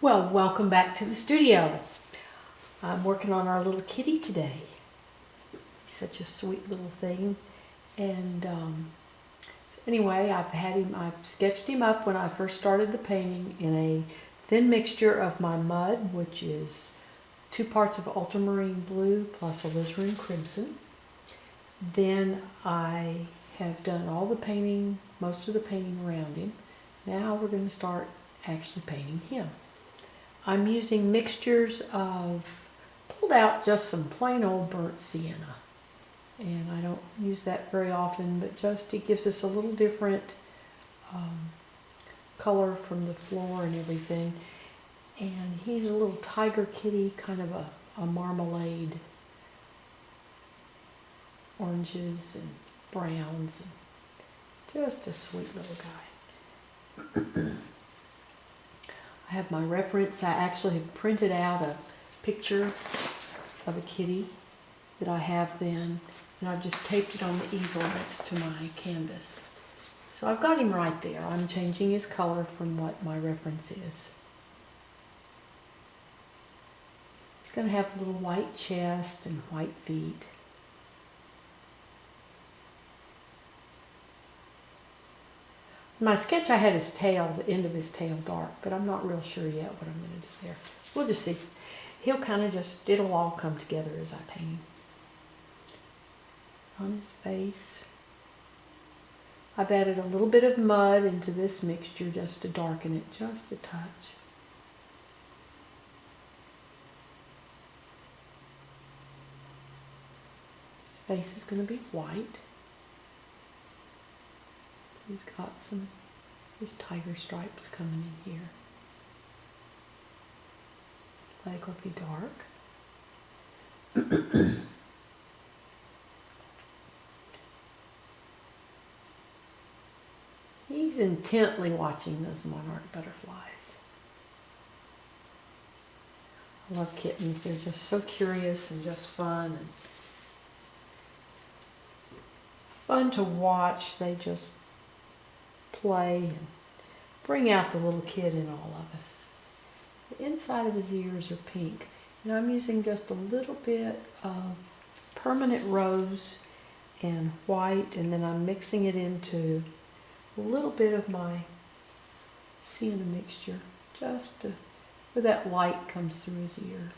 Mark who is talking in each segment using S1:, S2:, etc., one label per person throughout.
S1: Well, welcome back to the studio. I'm working on our little kitty today. He's such a sweet little thing. And so anyway, I've sketched him up when I first started the painting in a thin mixture of my mud, which is 2 parts of ultramarine blue plus alizarin crimson. Then I have done all the painting, most of the painting around him. Now we're going to start actually painting him. I'm using mixtures of, pulled out just some plain old burnt sienna. And I don't use that very often, but just it gives us a little different color from the floor and everything. And he's a little tiger kitty, kind of a marmalade. Oranges and browns, and just a sweet little guy. I have my reference. I actually have printed out a picture of a kitty that I have then, and I've just taped it on the easel next to my canvas. So I've got him right there. I'm changing his color from what my reference is. He's going to have a little white chest and white feet. In my sketch, I had his tail, the end of his tail dark, but I'm not real sure yet what I'm going to do there. We'll just see. He'll kind of just, it'll all come together as I paint him. On his face, I've added a little bit of mud into this mixture just to darken it just a touch. His face is going to be white. He's got his tiger stripes coming in here. His leg will be dark. He's intently watching those monarch butterflies. I love kittens. They're just so curious and just fun and fun to watch. They just play and bring out the little kid in all of us. The inside of his ears are pink, and I'm using just a little bit of permanent rose and white, and then I'm mixing it into a little bit of my sienna mixture just where that light comes through his ear.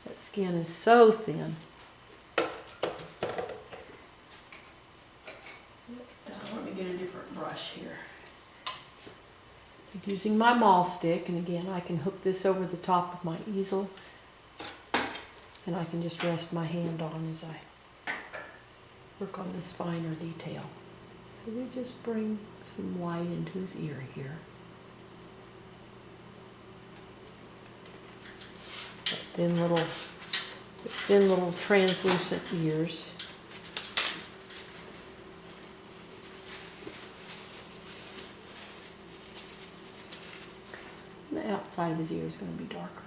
S1: That skin is so thin. Let me get a different brush here. I'm using my maul stick, and again I can hook this over the top of my easel, and I can just rest my hand on as I work on this finer detail. So we just bring some white into his ear here. Thin little translucent ears. The outside of his ear is going to be darker.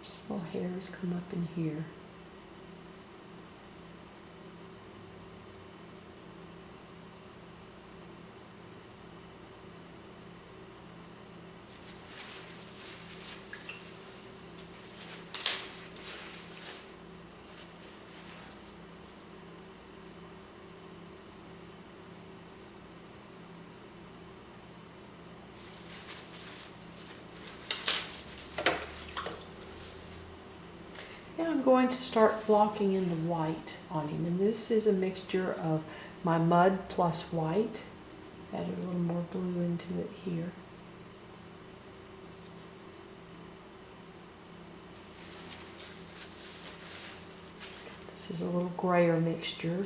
S1: Small hairs come up in here. Now I'm going to start blocking in the white on him, and this is a mixture of my mud plus white. Added a little more blue into it here. This is a little grayer mixture.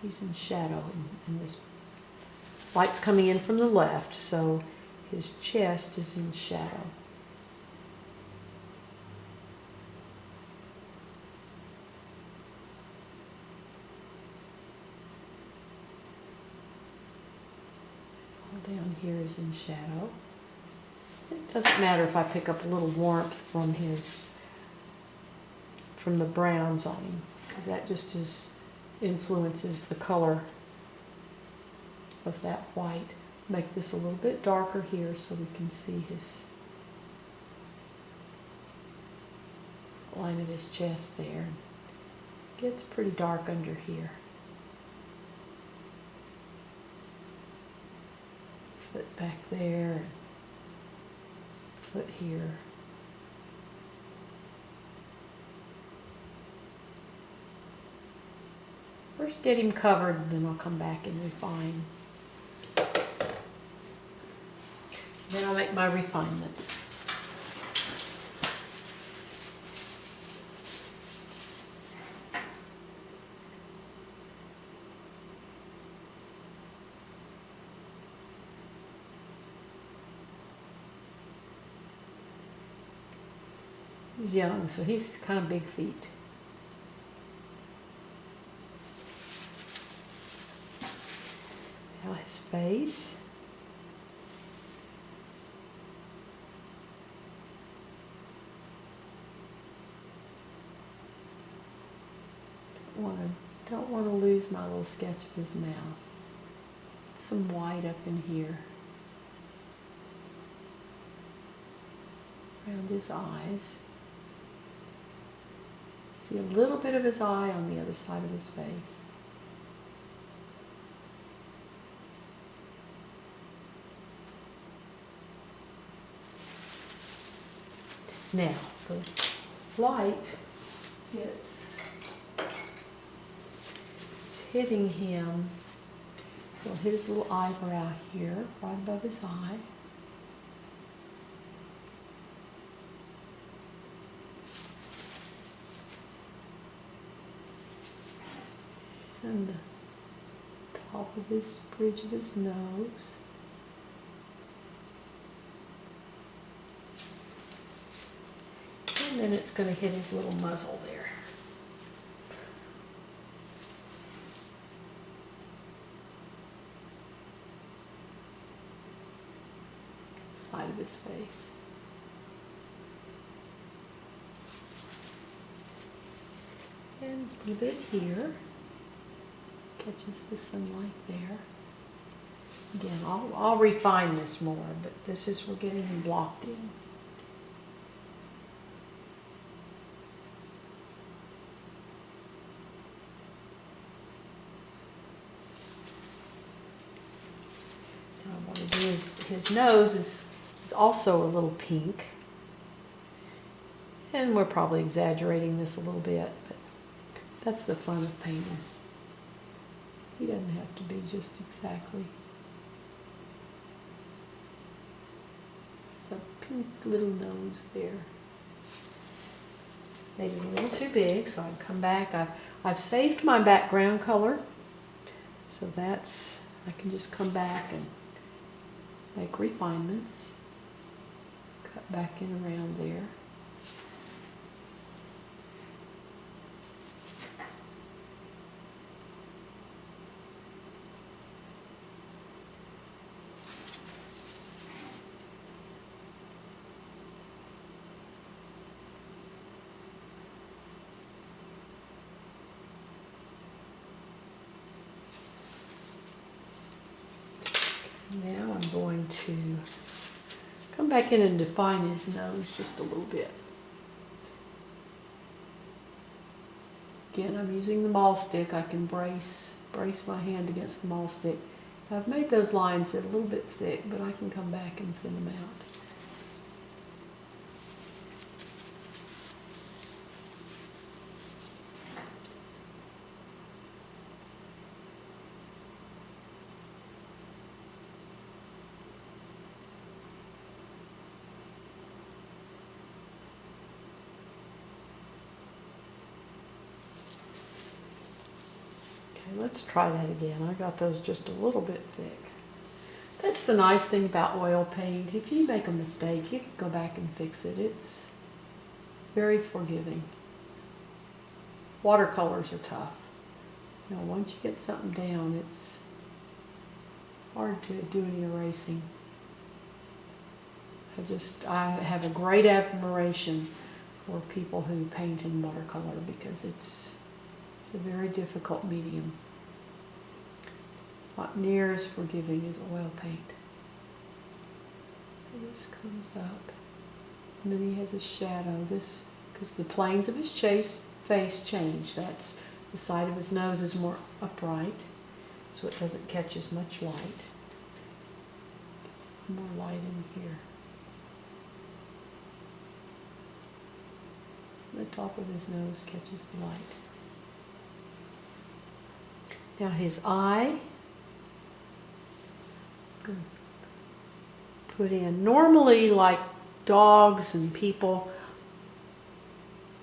S1: He's in shadow, and this light's coming in from the left, so his chest is in shadow. Down here is in shadow. It doesn't matter if I pick up a little warmth from the browns on him, because that just is influences the color of that white. Make this a little bit darker here so we can see his line of his chest there. Gets pretty dark under here. Foot back there, foot here. First get him covered, and then I'll come back and refine. Then I'll make my refinements. He's young, so he's kind of big feet. Now his face. Don't want to lose my little sketch of his mouth. Some white up in here. Around his eyes. See a little bit of his eye on the other side of his face. Now, the light it's hitting him. It'll hit his little eyebrow here, right above his eye. And the top of his bridge of his nose. And then it's going to hit his little muzzle there. Side of his face. And a little bit here. Catches the sunlight there. Again, I'll refine this more, but this is, we're getting him blocked in. Now I want to do his nose is also a little pink. And we're probably exaggerating this a little bit, but that's the fun of painting. He doesn't have to be just exactly. It's a pink little nose there. Made it a little too big, so I'll come back. I've saved my background color, so that's, I can just come back and make refinements. Cut back in around there. Now I'm going to come back in and define his nose just a little bit. Again, I'm using the maul stick. I can brace my hand against the maul stick. I've made those lines, they're a little bit thick, but I can come back and thin them out. Let's try that again. I got those just a little bit thick. That's the nice thing about oil paint. If you make a mistake, you can go back and fix it. It's very forgiving. Watercolors are tough. You know, once you get something down, it's hard to do any erasing. I have a great admiration for people who paint in watercolor because it's It's a very difficult medium. Not near as forgiving as oil paint. And this comes up. And then he has a shadow. This, because the planes of his face change. That's the side of his nose is more upright, so it doesn't catch as much light. Gets more light in here. The top of his nose catches the light. Now his eye, I'm going to put in, normally like dogs and people,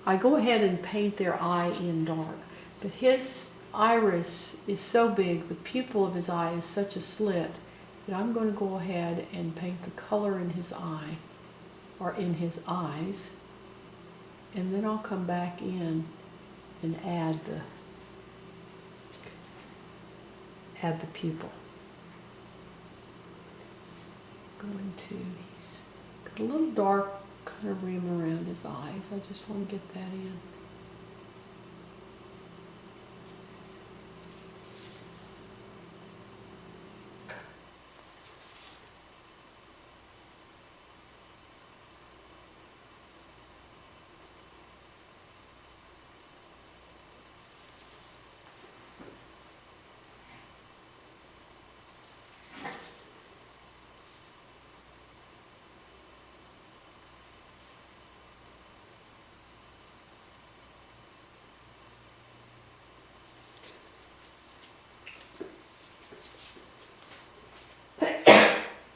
S1: I go ahead and paint their eye in dark. But his iris is so big, the pupil of his eye is such a slit, that I'm going to go ahead and paint the color in his eye, or in his eyes, and then I'll come back in and add the pupil. He's got a little dark kind of rim around his eyes. I just want to get that in.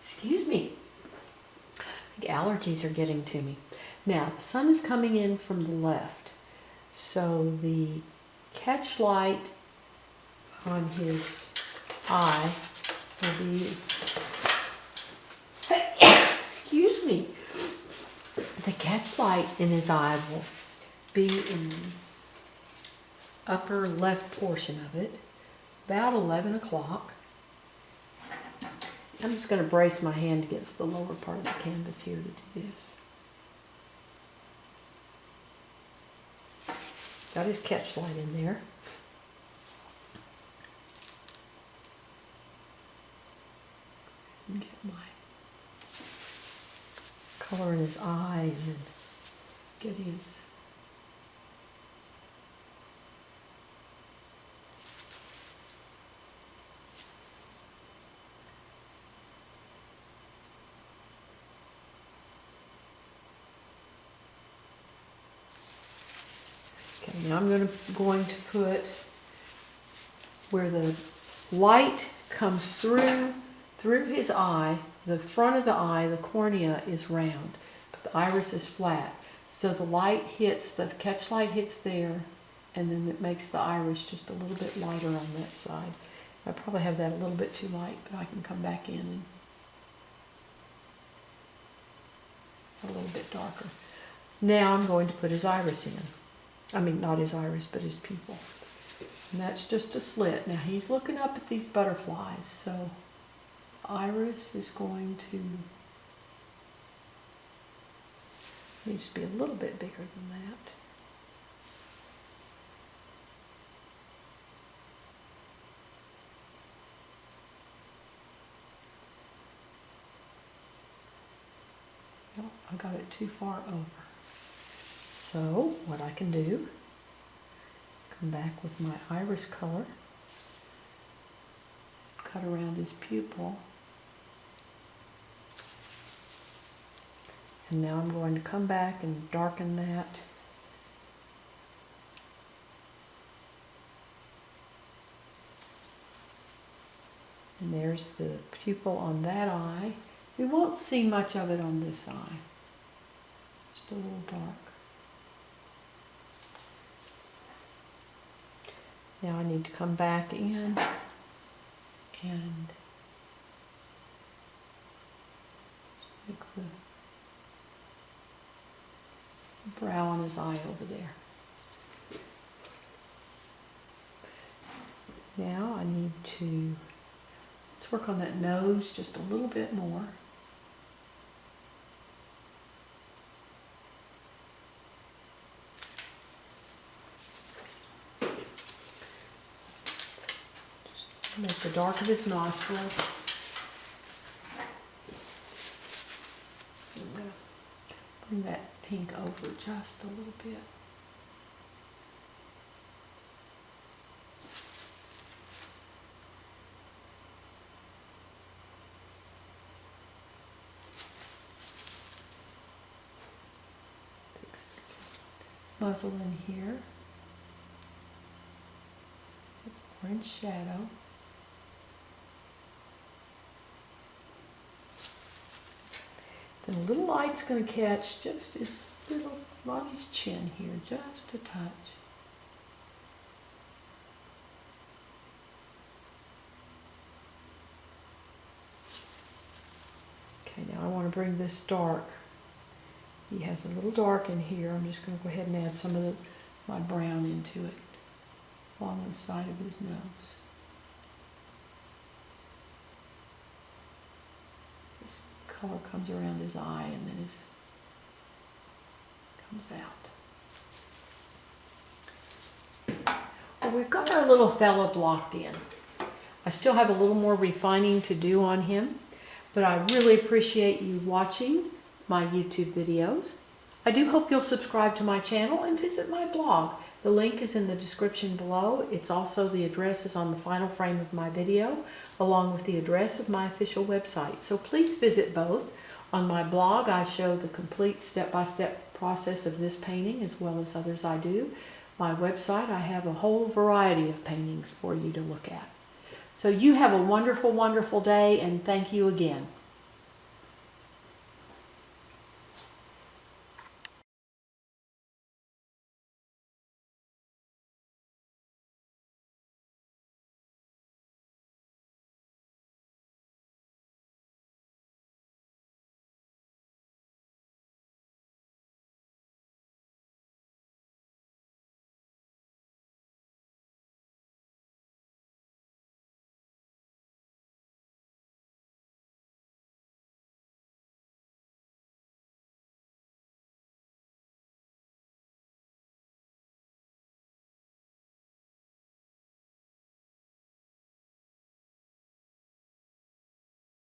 S1: Excuse me. I think allergies are getting to me. Now, the sun is coming in from the left, so the catch light on his eye will be, excuse me, the catch light in his eye will be in the upper left portion of it, about 11 o'clock. I'm just going to brace my hand against the lower part of the canvas here to do this. Got his catch light in there. Get my color in his eye and then get his now I'm going to put where the light comes through his eye, the front of the eye, the cornea is round, but the iris is flat. So the light hits, the catch light hits there, and then it makes the iris just a little bit lighter on that side. I probably have that a little bit too light, but I can come back in and a little bit darker. Now I'm going to put his iris in. I mean, not his iris, but his pupil. And that's just a slit. Now he's looking up at these butterflies, so iris is going to, needs to be a little bit bigger than that. No, I got it too far over. So what I can do, come back with my iris color, cut around his pupil, and now I'm going to come back and darken that. And there's the pupil on that eye. We won't see much of it on this eye, just a little dark. Now I need to come back in and make the brow on his eye over there. Now I need to, let's work on that nose just a little bit more. Make the dark of his nostrils. I'm going to bring that pink over just a little bit. Fix his muzzle in here. It's orange shadow. Then a little light's going to catch just his little, on his chin here, just a touch. Okay, now I want to bring this dark. He has a little dark in here. I'm just going to go ahead and add some of my brown into it along the side of his nose. This color comes around his eye and then comes out. Well, we've got our little fella blocked in. I still have a little more refining to do on him, but I really appreciate you watching my YouTube videos. I do hope you'll subscribe to my channel and visit my blog. The link is in the description below. It's also, the address is on the final frame of my video, along with the address of my official website. So please visit both. On my blog, I show the complete step-by-step process of this painting, as well as others I do. My website, I have a whole variety of paintings for you to look at. So you have a wonderful, wonderful day, and thank you again.